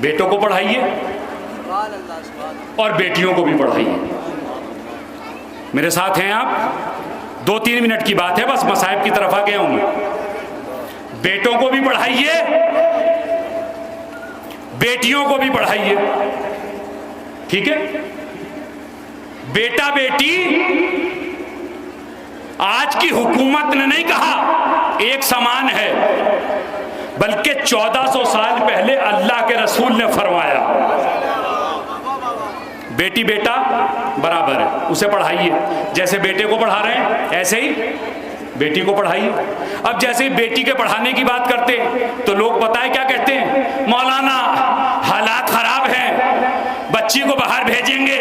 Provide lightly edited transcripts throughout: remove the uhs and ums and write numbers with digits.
बेटों को पढ़ाइए और बेटियों को भी पढ़ाइए। मेरे साथ हैं आप? 2-3 मिनट की बात है, बस मसाइब की तरफ आ गया हूं मैं। बेटों को भी पढ़ाइए, बेटियों को भी पढ़ाइए, ठीक है? बेटा बेटी आज की हुकूमत ने नहीं कहा एक समान है, बल्कि 1400 साल पहले अल्लाह के रसूल ने फरमाया बेटी बेटा बराबर है, उसे पढ़ाइए। जैसे बेटे को पढ़ा रहे हैं ऐसे ही बेटी को पढ़ाइए। अब जैसे ही बेटी के पढ़ाने की बात करते तो लोग पता है क्या कहते हैं? मौलाना हालात खराब हैं, बच्ची को बाहर भेजेंगे,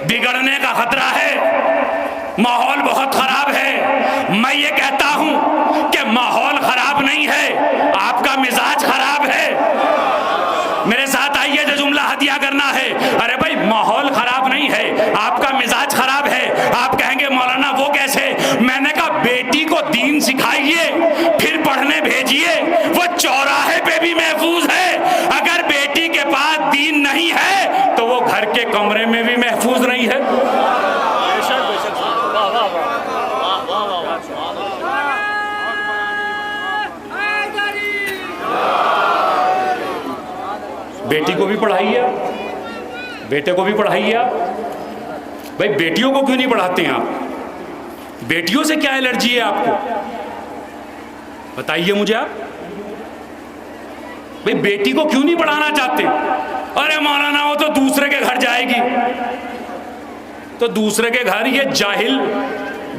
बिगड़ने का खतरा है, माहौल बहुत खराब है। मैं ये कहता हूं कि माहौल खराब नहीं है, आपका मिजाज खराब है। मेरे साथ आइए, जो जुमला हदिया करना है। अरे भाई, माहौल खराब नहीं है, आपका मिजाज खराब है। आप कहेंगे मौलाना वो कैसे? मैंने कहा बेटी को दीन सिखाइए, फिर पढ़ने भेजिए, वो चौराहे पे भी महफूज है। अगर बेटी के पास दीन नहीं है तो वो घर के कमरे में भी महफूज नहीं है। बेटी को भी पढ़ाइए, बेटे को भी पढ़ाइए आप। भाई बेटियों को क्यों नहीं पढ़ाते हैं आप? बेटियों से क्या एलर्जी है आपको? बताइए मुझे आप। भाई बेटी को क्यों नहीं पढ़ाना चाहते? अरे मौलाना वो तो दूसरे के घर जाएगी। तो दूसरे के घर ये जाहिल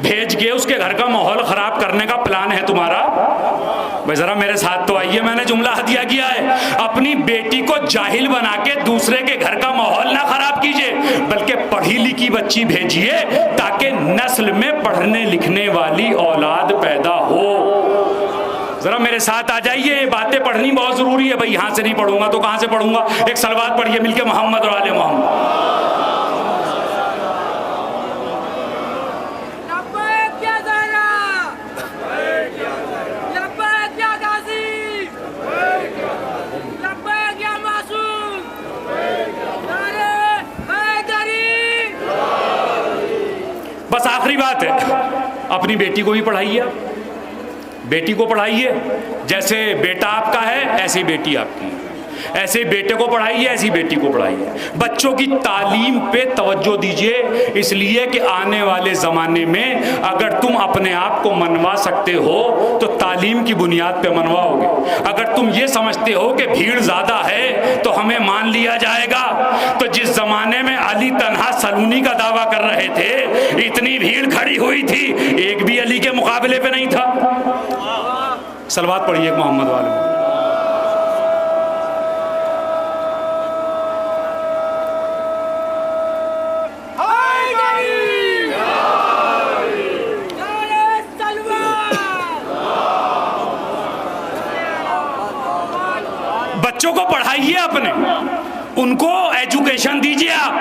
भेज के उसके घर का माहौल खराब करने का प्लान है तुम्हारा? भाई जरा मेरे साथ तो आइए, मैंने जुमला हदिया किया है। अपनी बेटी को जाहिल बना के दूसरे के घर का माहौल ना खराब कीजिए, बल्कि पढ़ी लिखी बच्ची भेजिए ताकि नस्ल में पढ़ने लिखने वाली औलाद पैदा हो। जरा मेरे साथ आ जाइए, ये बातें पढ़नी बहुत जरूरी है। भाई यहां से नहीं पढ़ूंगा तो कहां से पढ़ूंगा? एक सलवात पढ़िए मिलके, मोहम्मद और आले मोहम्मद। बस आखिरी बात है, अपनी बेटी को भी पढ़ाइए। बेटी को पढ़ाइए, जैसे बेटा आपका है ऐसी बेटी आपकी, ऐसे बेटे को पढ़ाइए, ऐसी बेटी को पढ़ाइए। बच्चों की तालीम पे तवज्जो दीजिए, इसलिए कि आने वाले ज़माने में अगर तुम अपने आप को मनवा सकते हो तो तालीम की बुनियाद पे मनवाओगे। अगर तुम ये समझते हो कि भीड़ ज़्यादा है तो हमें मान लिया जाएगा, तो जिस ज़माने में अली तन्हा सलूनी का दावा कर रहे थे, इतनी भीड़ खड़ी हुई थी, एक भी अली के मुकाबले पे नहीं था। सलवात पढ़िए मोहम्मद वाले। बच्चों को पढ़ाइए, अपने उनको एजुकेशन दीजिए आप।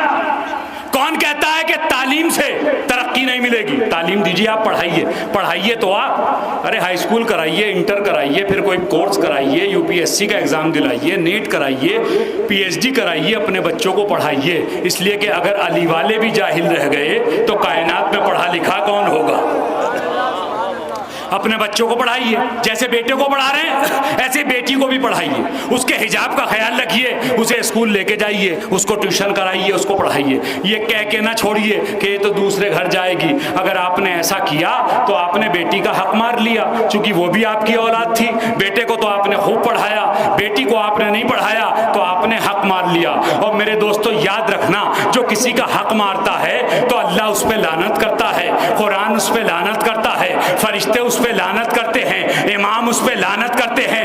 कौन कहता है कि तालीम से तरक्की नहीं मिलेगी? तालीम दीजिए आप, पढ़ाइए। पढ़ाइए तो आप, अरे हाई स्कूल कराइए, इंटर कराइए, फिर कोई कोर्स कराइए, यूपीएससी का एग्ज़ाम दिलाइए, नेट कराइए, पीएचडी कराइए, अपने बच्चों को पढ़ाइए। इसलिए कि अगर अली वाले भी जाहिल रह गए तो कायनात में पढ़ा लिखा कौन होगा? अपने बच्चों को पढ़ाइए, जैसे बेटे को पढ़ा रहे हैं ऐसे बेटी को भी पढ़ाइए। उसके हिजाब का ख्याल रखिए, उसे स्कूल लेके जाइए, उसको ट्यूशन कराइए, उसको पढ़ाइए। ये कह के ना छोड़िए कि ये तो दूसरे घर जाएगी। अगर आपने ऐसा किया तो आपने बेटी का हक मार लिया, क्योंकि वो भी आपकी औलाद थी। बेटे को तो आपने खूब पढ़ाया, बेटी को आपने नहीं पढ़ाया तो आपने हक मार लिया। और मेरे दोस्तों याद रखना, जो किसी का हक मारता है तो अल्लाह उस पर लानत करता है, कुरान उस पर लानत करता है, फरिश्ते उस पे लानत करते हैं, इमाम उस पे लानत करते हैं।